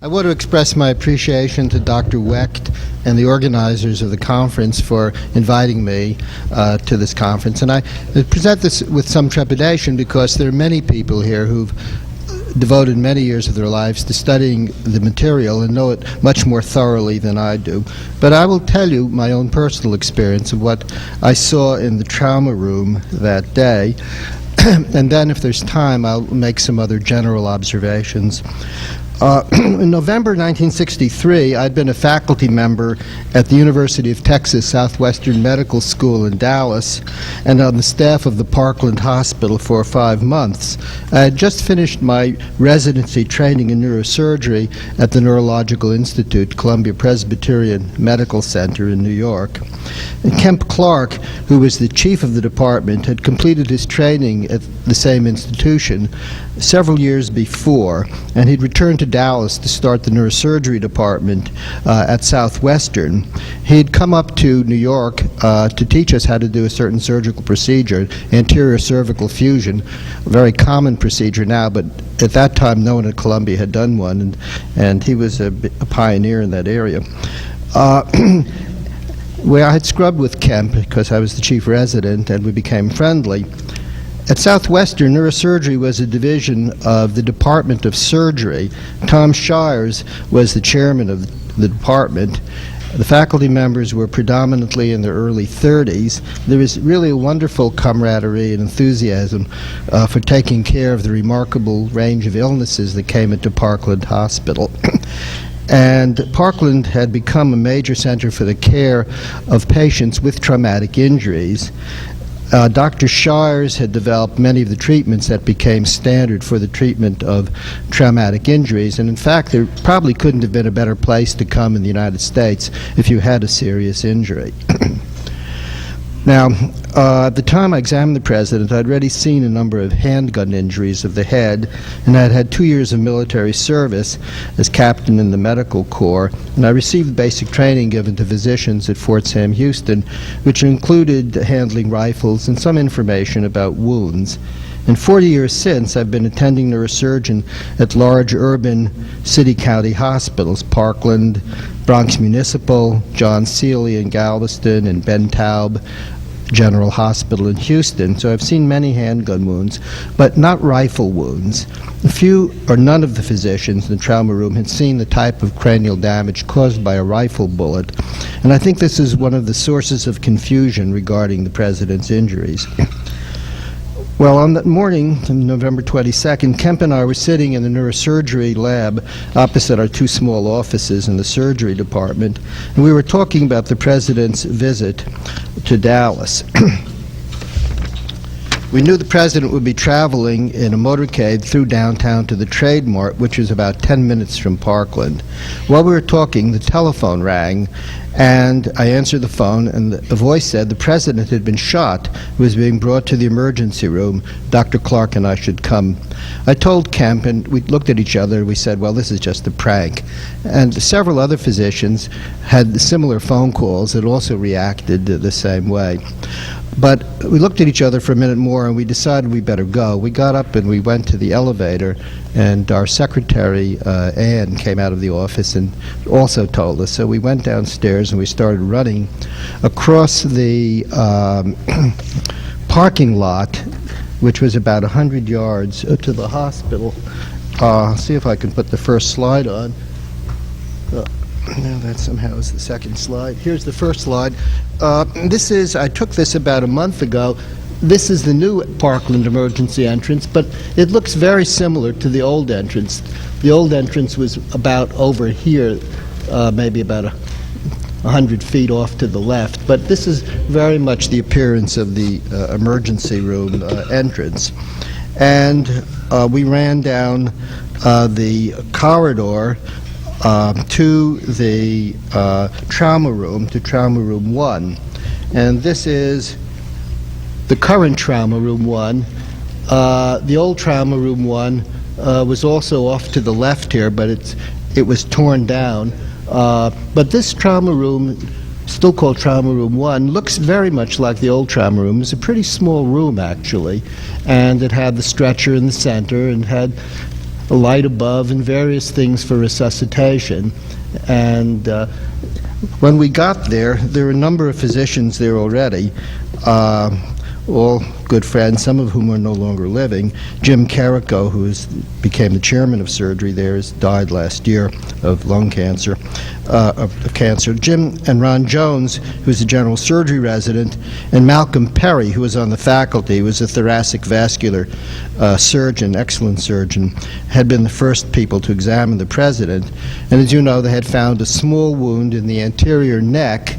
I want to express my appreciation to Dr. Wecht and the organizers of the conference for inviting me to this conference. And I present this with some trepidation because there are many people here who've devoted many years of their lives to studying the material and know it much more thoroughly than I do. But I will tell you my own personal experience of what I saw in the trauma room that day. And then, if there's time, I'll make some other general observations. In November 1963, I'd been a faculty member at the University of Texas Southwestern Medical School in Dallas and on the staff of the Parkland Hospital for 5 months. I had just finished my residency training in neurosurgery at the Neurological Institute, Columbia Presbyterian Medical Center in New York. And Kemp Clark, who was the chief of the department, had completed his training at the same institution several years before, and he'd returned to Dallas to start the neurosurgery department at Southwestern. He'd come up to New York to teach us how to do a certain surgical procedure, anterior cervical fusion, a very common procedure now, but at that time no one at Columbia had done one, and he was a pioneer in that area. Where I had scrubbed with Kemp because I was the chief resident and we became friendly. At Southwestern, neurosurgery was a division of the Department of Surgery. Tom Shires was the chairman of the department. The faculty members were predominantly in their early 30s. There was really a wonderful camaraderie and enthusiasm for taking care of the remarkable range of illnesses that came into Parkland Hospital. And Parkland had become a major center for the care of patients with traumatic injuries. Dr. Shires had developed many of the treatments that became standard for the treatment of traumatic injuries, and in fact there probably couldn't have been a better place to come in the United States if you had a serious injury. Now, at the time I examined the President, I'd already seen a number of handgun injuries of the head, and I'd had 2 years of military service as captain in the Medical Corps, and I received basic training given to physicians at Fort Sam Houston, which included handling rifles and some information about wounds. And 40 years since, I've been attending neurosurgeon at large urban city-county hospitals, Parkland, Bronx Municipal, John Sealy in Galveston, and Ben Taub General Hospital in Houston. So I've seen many handgun wounds, but not rifle wounds. Few or none of the physicians in the trauma room had seen the type of cranial damage caused by a rifle bullet. And I think this is one of the sources of confusion regarding the President's injuries. Well, on that morning, on November 22nd, Kemp and I were sitting in the neurosurgery lab opposite our 2 small offices in the surgery department, and we were talking about the President's visit to Dallas. We knew the President would be traveling in a motorcade through downtown to the Trade Mart, which was about 10 minutes from Parkland. While we were talking, the telephone rang, and I answered the phone, and the voice said the President had been shot, was being brought to the emergency room. Dr. Clark and I should come. I told Kemp, and we looked at each other, and we said, well, this is just a prank. And several other physicians had similar phone calls that also reacted the same way. But we looked at each other for a minute more, and we decided we better go. We got up and we went to the elevator, and our secretary, Ann, came out of the office and also told us. So we went downstairs and we started running across the parking lot, which was about 100 yards to the hospital. I'll see if I can put the first slide on. No, that somehow is the second slide. Here's the first slide. I took this about a month ago. This is the new Parkland emergency entrance, but it looks very similar to the old entrance. The old entrance was about over here, maybe about 100 feet off to the left, but this is very much the appearance of the emergency room entrance. And we ran down the corridor to the trauma room, to Trauma Room 1. And this is the current Trauma Room 1. The old Trauma Room 1 was also off to the left here, but it was torn down. But this trauma room, still called Trauma Room 1, looks very much like the old trauma room. It's a pretty small room, actually, and it had the stretcher in the center and had a light above, and various things for resuscitation. And when we got there were a number of physicians there already, all good friends, some of whom are no longer living. Jim Carrico, who became the chairman of surgery there, died last year of lung cancer, of cancer. Jim and Ron Jones, who was a general surgery resident, and Malcolm Perry, who was on the faculty, was a thoracic vascular surgeon, excellent surgeon, had been the first people to examine the president. And as you know, they had found a small wound in the anterior neck,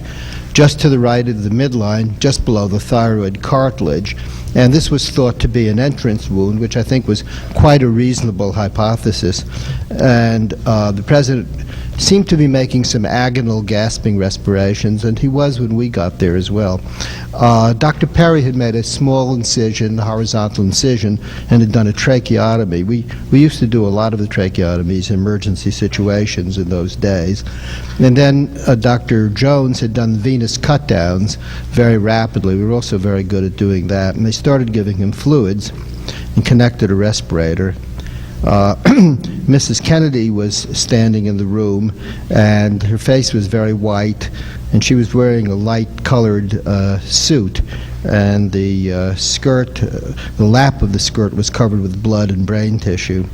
just to the right of the midline, just below the thyroid cartilage. And this was thought to be an entrance wound, which I think was quite a reasonable hypothesis. And the president seemed to be making some agonal, gasping respirations, and he was when we got there as well. Dr. Perry had made a small incision, a horizontal incision, and had done a tracheotomy. We used to do a lot of the tracheotomies in emergency situations in those days. And then Dr. Jones had done venous cut-downs very rapidly. We were also very good at doing that. And they started giving him fluids and connected a respirator. Mrs. Kennedy was standing in the room, and her face was very white, and she was wearing a light-colored suit, and the skirt, the lap of the skirt was covered with blood and brain tissue.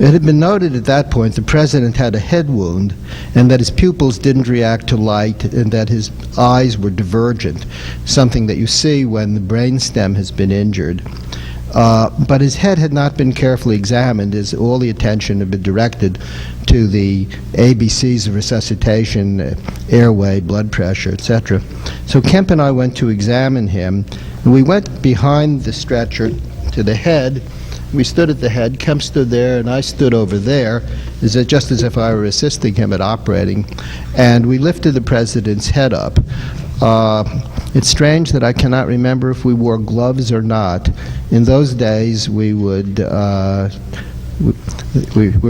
It had been noted at that point the president had a head wound, and that his pupils didn't react to light, and that his eyes were divergent, something that you see when the brainstem has been injured. But his head had not been carefully examined, as all the attention had been directed to the ABCs of resuscitation, airway, blood pressure, etc. So Kemp and I went to examine him, and we went behind the stretcher to the head. We stood at the head. Kemp stood there, and I stood over there, just as if I were assisting him at operating, and we lifted the president's head up. It's strange that I cannot remember if we wore gloves or not. In those days, we were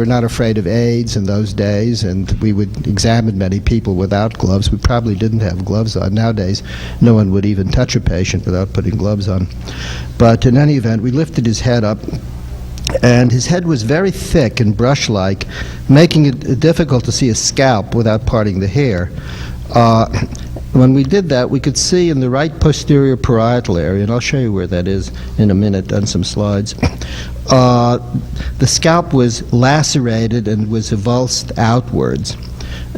not afraid of AIDS in those days, and we would examine many people without gloves. We probably didn't have gloves on. Nowadays, no one would even touch a patient without putting gloves on. But in any event, we lifted his head up, and his head was very thick and brush-like, making it difficult to see his scalp without parting the hair. When we did that, we could see in the right posterior parietal area, and I'll show you where that is in a minute on some slides, the scalp was lacerated and was avulsed outwards.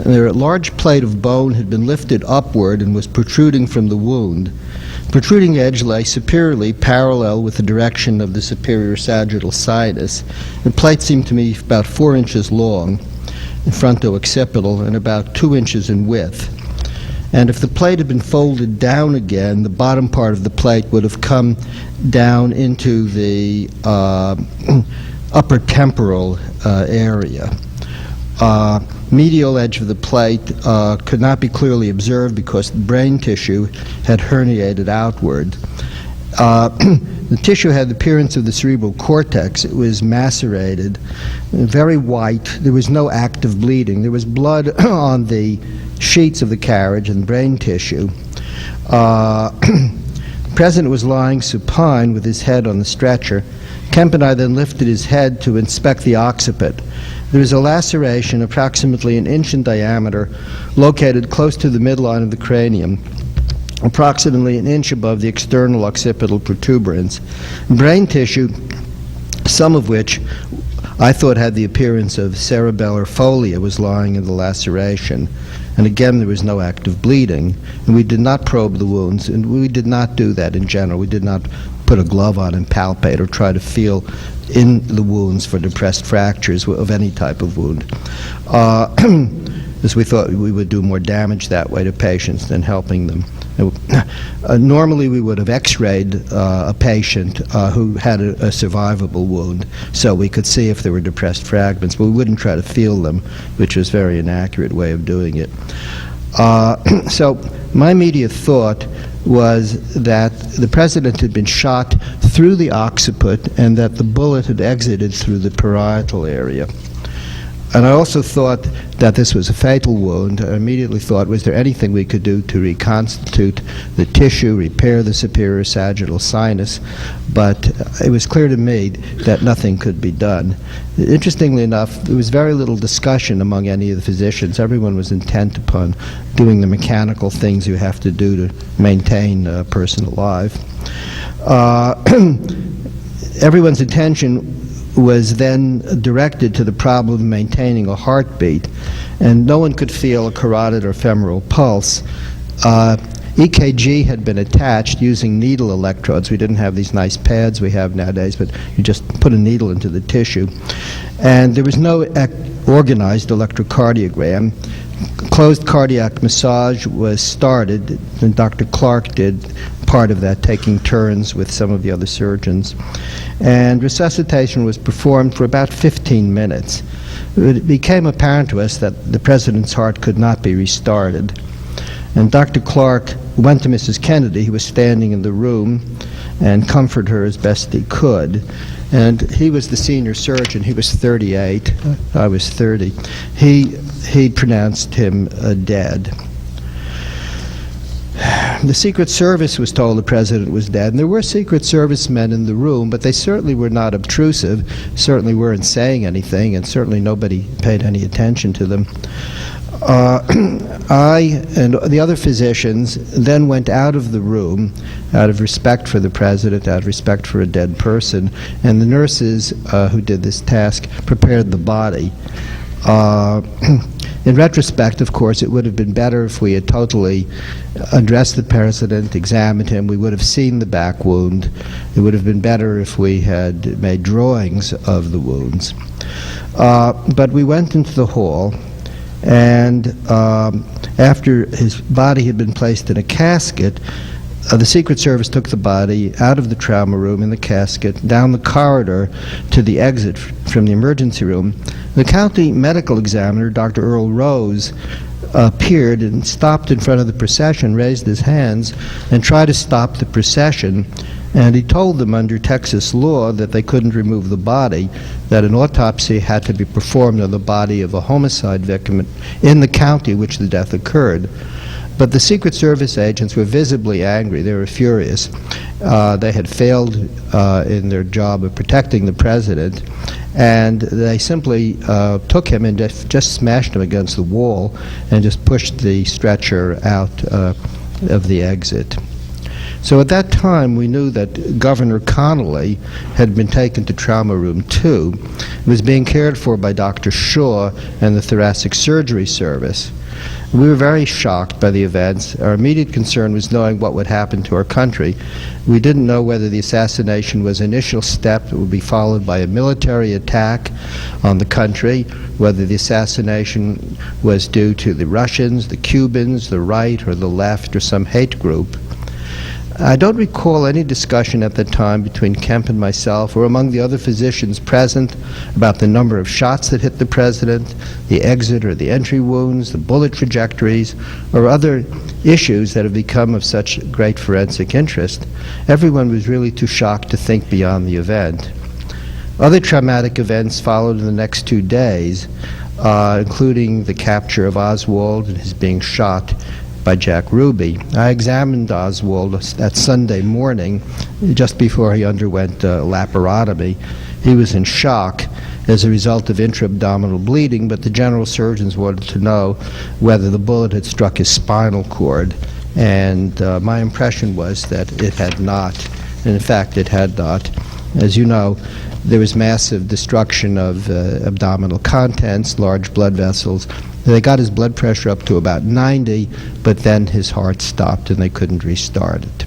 A large plate of bone had been lifted upward and was protruding from the wound. Protruding edge lay superiorly parallel with the direction of the superior sagittal sinus. The plate seemed to me about 4 inches long in fronto-occipital and about 2 inches in width. And if the plate had been folded down again, the bottom part of the plate would have come down into the upper temporal area. Medial edge of the plate could not be clearly observed because the brain tissue had herniated outward. The tissue had the appearance of the cerebral cortex. It was macerated, very white. There was no active bleeding. There was blood on the sheets of the carriage and brain tissue. The president was lying supine with his head on the stretcher. Kemp and I then lifted his head to inspect the occiput. There was a laceration approximately 1 inch in diameter located close to the midline of the cranium, approximately 1 inch above the external occipital protuberance. Brain tissue, some of which I thought had the appearance of cerebellar folia, was lying in the laceration. And again, there was no active bleeding. And we did not probe the wounds, and we did not do that in general. We did not put a glove on and palpate or try to feel in the wounds for depressed fractures of any type of wound. As we thought we would do more damage that way to patients than helping them. Normally we would have x-rayed a patient who had a survivable wound so we could see if there were depressed fragments, but we wouldn't try to feel them, which was a very inaccurate way of doing it. So my immediate thought was that the president had been shot through the occiput and that the bullet had exited through the parietal area. And I also thought that this was a fatal wound. I immediately thought, was there anything we could do to reconstitute the tissue, repair the superior sagittal sinus? But it was clear to me that nothing could be done. Interestingly enough, there was very little discussion among any of the physicians. Everyone was intent upon doing the mechanical things you have to do to maintain a person alive. Everyone's attention was then directed to the problem of maintaining a heartbeat, and no one could feel a carotid or femoral pulse. EKG had been attached using needle electrodes. We didn't have these nice pads we have nowadays, but you just put a needle into the tissue. And there was no organized electrocardiogram. Closed cardiac massage was started, and Dr. Clark did part of that, taking turns with some of the other surgeons. And resuscitation was performed for about 15 minutes. It became apparent to us that the President's heart could not be restarted. And Dr. Clark went to Mrs. Kennedy, who was standing in the room, and comforted her as best he could. And he was the senior surgeon. He was 38. I was 30. He pronounced him dead. The Secret Service was told the President was dead, and there were Secret Service men in the room, but they certainly were not obtrusive, certainly weren't saying anything, and certainly nobody paid any attention to them. I and the other physicians then went out of the room out of respect for the President, out of respect for a dead person, and the nurses who did this task prepared the body. In retrospect, of course, it would have been better if we had totally addressed the President, examined him. We would have seen the back wound. It would have been better if we had made drawings of the wounds. But we went into the hall, and after his body had been placed in a casket, the Secret Service took the body out of the trauma room in the casket, down the corridor to the exit from the emergency room. The county medical examiner, Dr. Earl Rose, appeared and stopped in front of the procession, raised his hands, and tried to stop the procession. And he told them under Texas law that they couldn't remove the body, that an autopsy had to be performed on the body of a homicide victim in the county which the death occurred. But the Secret Service agents were visibly angry. They were furious. They had failed in their job of protecting the President, and they simply took him and just smashed him against the wall and just pushed the stretcher out of the exit. So at that time, we knew that Governor Connolly had been taken to Trauma Room 2. He was being cared for by Dr. Shaw and the Thoracic Surgery Service. We were very shocked by the events. Our immediate concern was knowing what would happen to our country. We didn't know whether the assassination was an initial step that would be followed by a military attack on the country, whether the assassination was due to the Russians, the Cubans, the right, or the left, or some hate group. I don't recall any discussion at the time between Kemp and myself or among the other physicians present about the number of shots that hit the President, the exit or the entry wounds, the bullet trajectories, or other issues that have become of such great forensic interest. Everyone was really too shocked to think beyond the event. Other traumatic events followed in the next 2 days, including the capture of Oswald and his being shot by Jack Ruby. I examined Oswald that Sunday morning, just before he underwent laparotomy. He was in shock as a result of intra-abdominal bleeding, but the general surgeons wanted to know whether the bullet had struck his spinal cord, and my impression was that it had not. And in fact, it had not. As you know, there was massive destruction of abdominal contents, large blood vessels. They got his blood pressure up to about 90, but then his heart stopped and they couldn't restart it.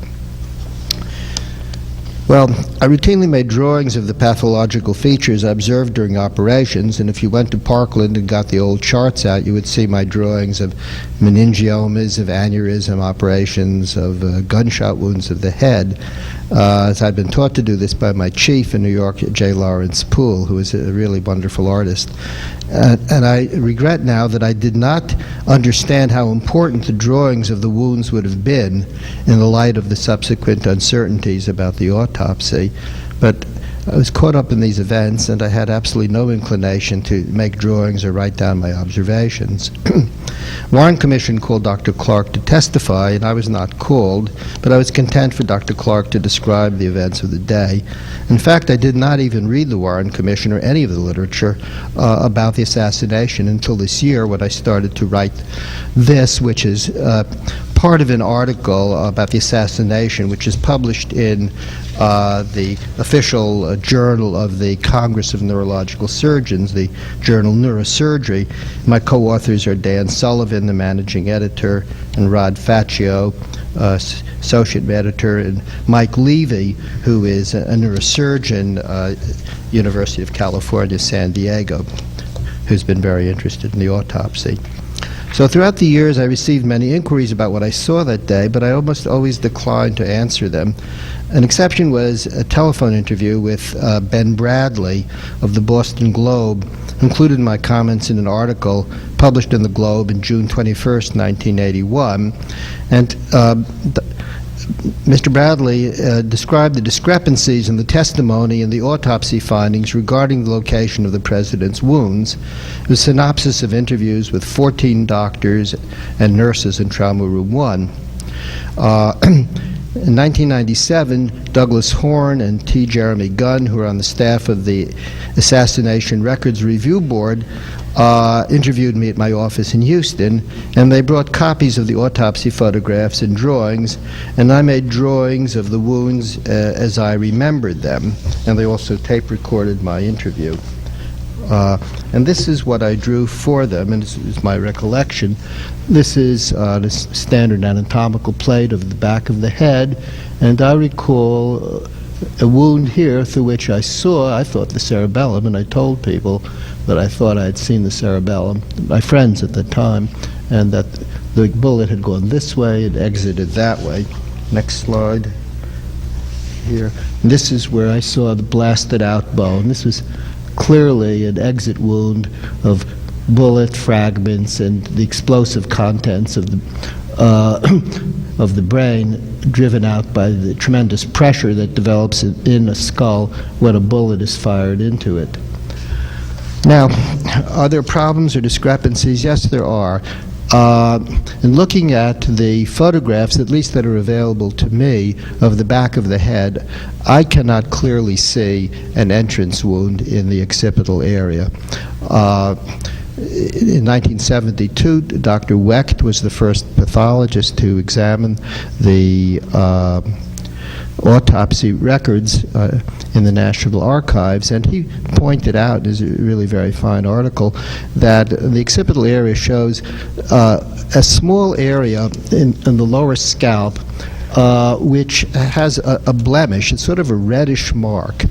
Well, I routinely made drawings of the pathological features observed during operations, and if you went to Parkland and got the old charts out, you would see my drawings of meningiomas, of aneurysm operations, of gunshot wounds of the head, as I'd been taught to do this by my chief in New York, J. Lawrence Poole, who was a really wonderful artist. And I regret now that I did not understand how important the drawings of the wounds would have been in the light of the subsequent uncertainties about the autopsy. But I was caught up in these events, and I had absolutely no inclination to make drawings or write down my observations. Warren Commission called Dr. Clark to testify, and I was not called, but I was content for Dr. Clark to describe the events of the day. In fact, I did not even read the Warren Commission or any of the literature about the assassination until this year, when I started to write this, which is part of an article about the assassination, which is published in the official journal of the Congress of Neurological Surgeons, the journal Neurosurgery. My co-authors are Dan Sullivan, the managing editor, and Rod Faccio, associate editor, and Mike Levy, who is a neurosurgeon, University of California, San Diego, who's been very interested in the autopsy. So throughout the years, I received many inquiries about what I saw that day, but I almost always declined to answer them. An exception was a telephone interview with Ben Bradley of the Boston Globe, who included my comments in an article published in the Globe in June 21st, 1981. And Mr. Bradley described the discrepancies in the testimony and the autopsy findings regarding the location of the President's wounds. It was a synopsis of interviews with 14 doctors and nurses in Trauma Room 1. In 1997, Douglas Horn and T. Jeremy Gunn, who are on the staff of the Assassination Records Review Board, interviewed me at my office in Houston, and they brought copies of the autopsy photographs and drawings, and I made drawings of the wounds as I remembered them, and they also tape recorded my interview. And this is what I drew for them, and this is my recollection. This is the standard anatomical plate of the back of the head, and I recall a wound here through which I thought the cerebellum, and I told people that I thought I had seen the cerebellum, my friends at the time, and that the bullet had gone this way, it exited that way. Next slide. Here. And this is where I saw the blasted out bone. This was clearly an exit wound of bullet fragments and the explosive contents of the brain, driven out by the tremendous pressure that develops in a skull when a bullet is fired into it. Now, are there problems or discrepancies? Yes, there are. In looking at the photographs, at least that are available to me, of the back of the head, I cannot clearly see an entrance wound in the occipital area. In 1972, Dr. Wecht was the first pathologist to examine the autopsy records in the National Archives, and he pointed out, in a really very fine article, that the occipital area shows a small area in the lower scalp which has a blemish. It's sort of a reddish mark.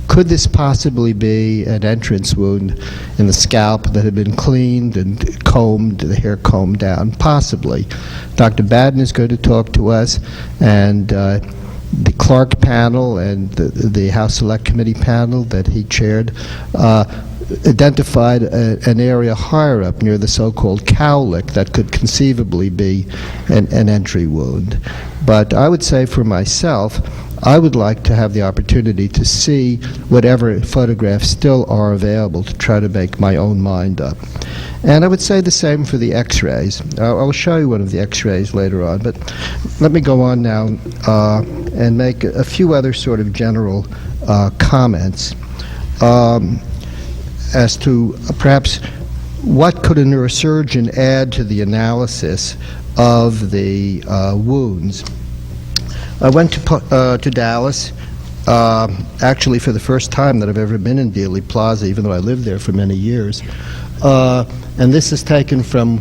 Could this possibly be an entrance wound in the scalp that had been cleaned and combed, the hair combed down? Possibly. Dr. Baden is going to talk to us, and the Clark panel and the House Select Committee panel that he chaired identified an area higher up near the so-called cowlick that could conceivably be an entry wound. But I would say for myself, I would like to have the opportunity to see whatever photographs still are available to try to make my own mind up. And I would say the same for the x-rays. I'll show you one of the x-rays later on, but let me go on now and make a few other sort of general comments as to perhaps what could a neurosurgeon add to the analysis of the wounds. I went to Dallas, actually for the first time that I've ever been in Dealey Plaza, even though I lived there for many years. And this is taken from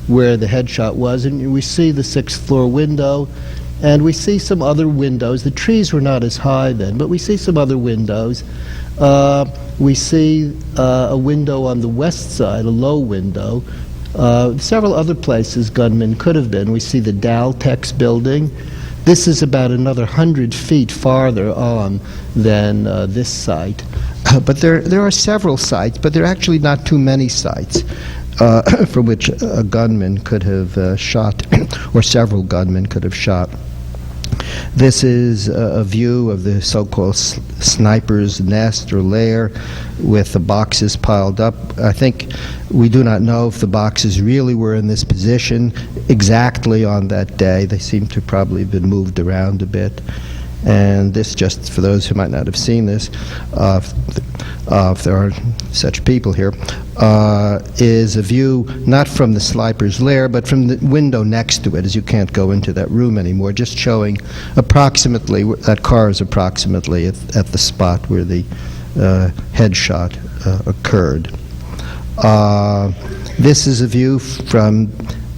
where the headshot was, and we see the 6th floor window, and we see some other windows. The trees were not as high then, but we see some other windows. We see a window on the west side, a low window. Several other places gunmen could have been. We see the Daltex building. This is about another 100 feet farther on than this site. But there are several sites, but there are actually not too many sites from which a gunman could have shot, or several gunmen could have shot. This is a view of the so-called sniper's nest or lair with the boxes piled up. I think we do not know if the boxes really were in this position exactly on that day. They seem to probably have been moved around a bit. And this, just for those who might not have seen this, if there are such people here, is a view not from the sniper's lair, but from the window next to it, as you can't go into that room anymore, just showing approximately, that car is approximately at the spot where the headshot occurred. This is a view from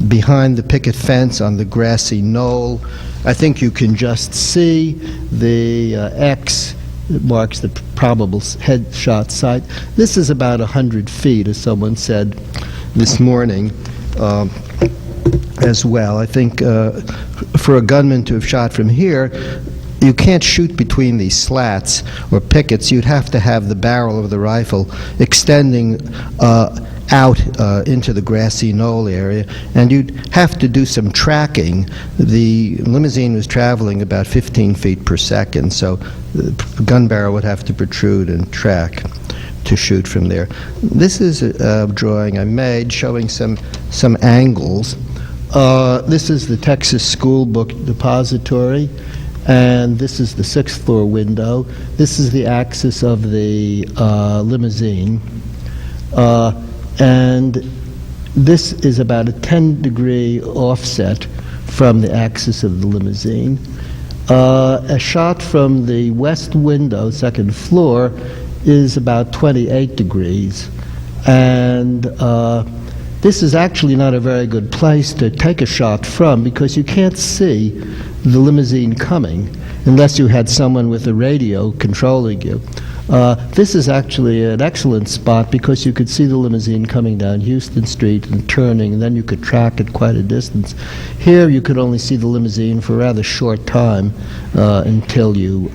behind the picket fence on the grassy knoll. I think you can just see the X that marks the probable headshot site. This is about 100 feet, as someone said this morning as well. I think for a gunman to have shot from here, you can't shoot between these slats or pickets. You'd have to have the barrel of the rifle extending out into the grassy knoll area, and you'd have to do some tracking. The limousine was traveling about 15 feet per second, so the gun barrel would have to protrude and track to shoot from there. This is a drawing I made showing some angles. This is the Texas School Book Depository, and this is the 6th floor window. This is the axis of the limousine. And this is about a 10-degree offset from the axis of the limousine. A shot from the west window, 2nd floor, is about 28 degrees. And this is actually not a very good place to take a shot from, because you can't see the limousine coming unless you had someone with a radio controlling you. This is actually an excellent spot because you could see the limousine coming down Houston Street and turning, and then you could track it quite a distance. Here you could only see the limousine for a rather short time until you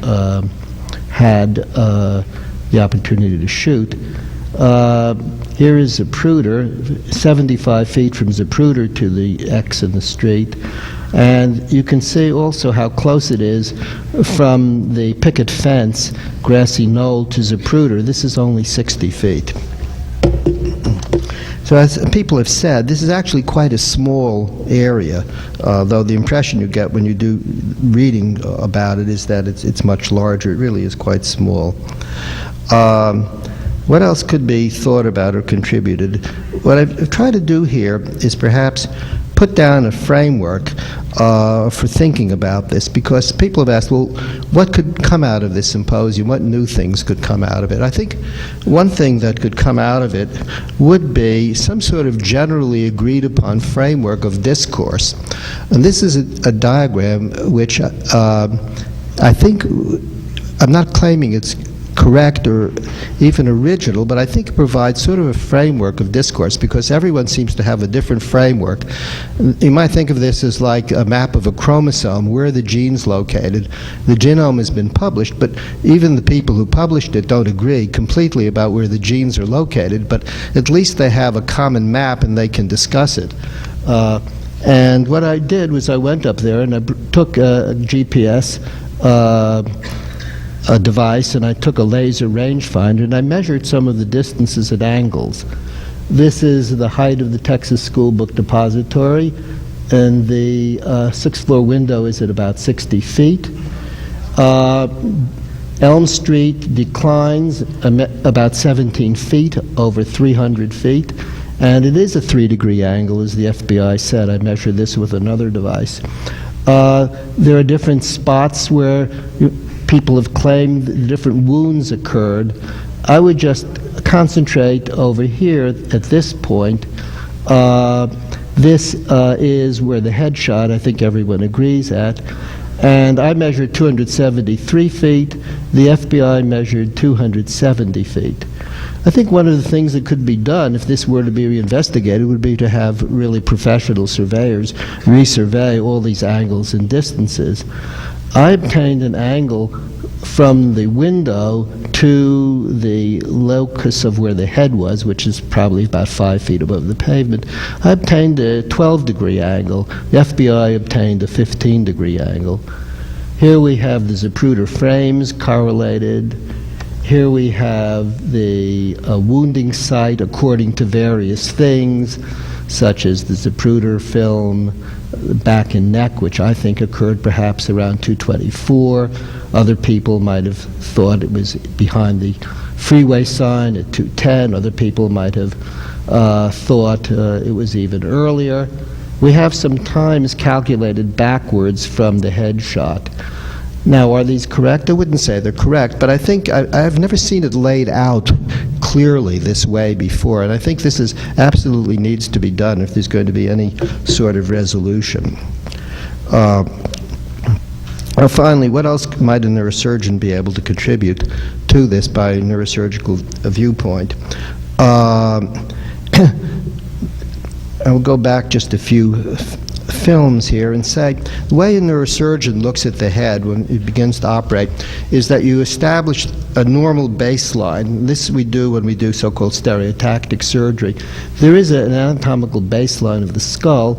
had the opportunity to shoot. Here is Zapruder, 75 feet from Zapruder to the X in the street. And you can see also how close it is from the picket fence, grassy knoll, to Zapruder. This is only 60 feet. So as people have said, this is actually quite a small area, though the impression you get when you do reading about it is that it's much larger. It really is quite small. What else could be thought about or contributed? What I've tried to do here is perhaps put down a framework for thinking about this, because people have asked, well, what could come out of this symposium? What new things could come out of it? I think one thing that could come out of it would be some sort of generally agreed upon framework of discourse. And this is a diagram which I think, I'm not claiming it's correct or even original, but I think it provides sort of a framework of discourse, because everyone seems to have a different framework. You might think of this as like a map of a chromosome. Where are the genes located? The genome has been published, but even the people who published it don't agree completely about where the genes are located, but at least they have a common map and they can discuss it. And what I did was I went up there and I took a GPS a device, and I took a laser rangefinder and I measured some of the distances at angles. This is the height of the Texas School Book Depository, and the 6th floor window is at about 60 feet. Elm Street declines about 17 feet over 300 feet, and it is a 3-degree angle, as the FBI said. I measured this with another device. There are different spots where people have claimed that different wounds occurred. I would just concentrate over here at this point. This is where the headshot, I think everyone agrees at. And I measured 273 feet. The FBI measured 270 feet. I think one of the things that could be done if this were to be reinvestigated would be to have really professional surveyors resurvey all these angles and distances. I obtained an angle from the window to the locus of where the head was, which is probably about 5 feet above the pavement. I obtained a 12-degree angle. The FBI obtained a 15-degree angle. Here we have the Zapruder frames correlated. Here we have the wounding site according to various things, such as the Zapruder film, back and neck, which I think occurred perhaps around 224. Other people might have thought it was behind the freeway sign at 210. Other people might have thought it was even earlier. We have some times calculated backwards from the headshot. Now, are these correct? I wouldn't say they're correct, but I think I've never seen it laid out clearly this way before, and I think this is absolutely needs to be done if there's going to be any sort of resolution. Finally, what else might a neurosurgeon be able to contribute to this by a neurosurgical viewpoint? I will go back just a few films here and say the way a neurosurgeon looks at the head when it begins to operate is that you establish a normal baseline. This we do when we do so-called stereotactic surgery. There is an anatomical baseline of the skull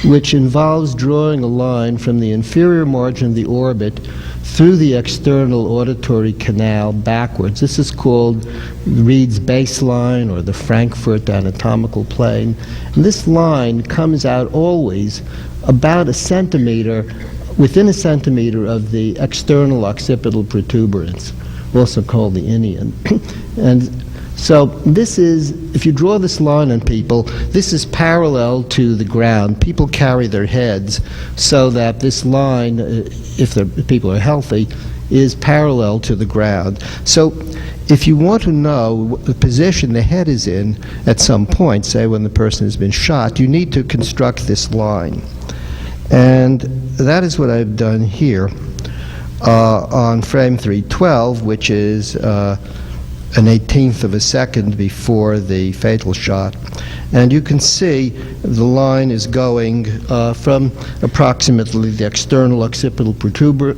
which involves drawing a line from the inferior margin of the orbit through the external auditory canal backwards. This is called Reed's baseline or the Frankfurt anatomical plane. And this line comes out always about a centimeter, within a centimeter of the external occipital protuberance, also called the inion. And so this is, if you draw this line on people, this is parallel to the ground. People carry their heads so that this line, if people are healthy, is parallel to the ground. So if you want to know what the position the head is in at some point, say when the person has been shot, you need to construct this line. And that is what I've done here on frame 312, which is an 1/18 of a second before the fatal shot. And you can see the line is going from approximately the external occipital protuberance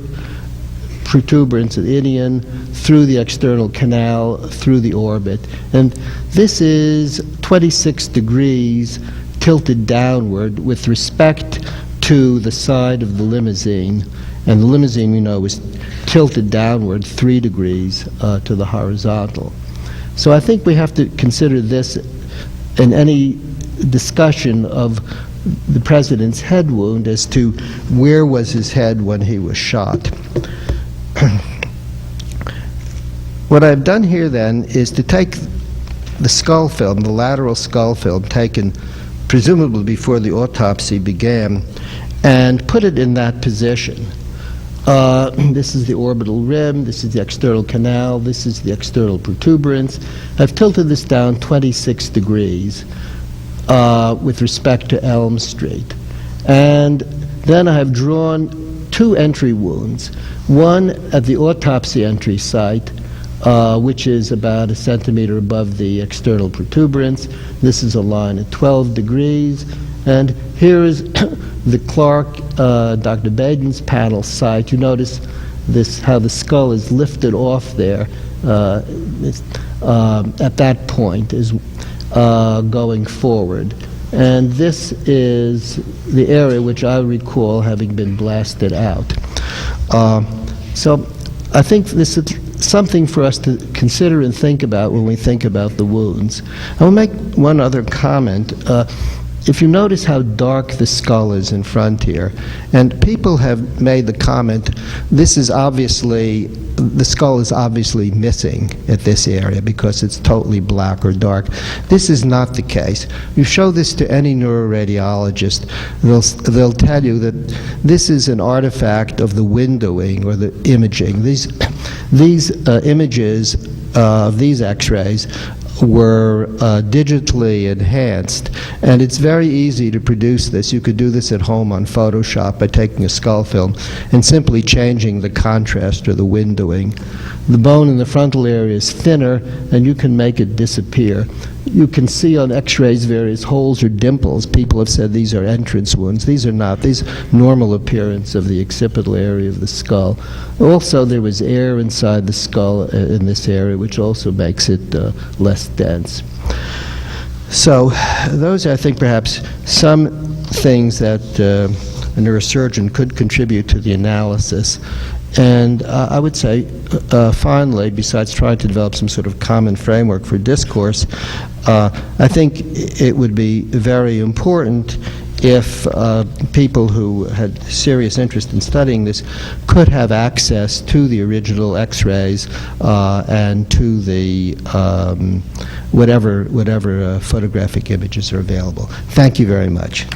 of the inion through the external canal, through the orbit. And this is 26 degrees tilted downward with respect to the side of the limousine. And the limousine, we know, is tilted downward 3 degrees to the horizontal. So I think we have to consider this in any discussion of the president's head wound as to where was his head when he was shot. What I've done here then is to take the skull film, the lateral skull film taken presumably before the autopsy began, and put it in that position. This is the orbital rim, this is the external canal, this is the external protuberance. I've tilted this down 26 degrees with respect to Elm Street. And then I have drawn 2 entry wounds, one at the autopsy entry site, which is about a centimeter above the external protuberance. This is a line at 12 degrees. And here is the Clark, Dr. Baden's panel site. You notice this, how the skull is lifted off there at that point, is going forward. And this is the area which I recall having been blasted out. So I think this is something for us to consider and think about when we think about the wounds. I will make one other comment. If you notice how dark the skull is in front here, and people have made the comment, this is obviously, the skull is obviously missing at this area because it's totally black or dark. This is not the case. You show this to any neuroradiologist, they'll tell you that this is an artifact of the windowing or the imaging. These images of these x-rays were digitally enhanced, and it's very easy to produce this. You could do this at home on Photoshop by taking a skull film and simply changing the contrast or the windowing. The bone in the frontal area is thinner, and you can make it disappear. You can see on x-rays various holes or dimples. People have said these are entrance wounds. These are not. These are normal appearance of the occipital area of the skull. Also, there was air inside the skull in this area, which also makes it less dense. So those are, I think, perhaps some things that neurosurgeon could contribute to the analysis. And I would say, finally, besides trying to develop some sort of common framework for discourse, I think it would be very important if people who had serious interest in studying this could have access to the original X-rays and to the whatever photographic images are available. Thank you very much.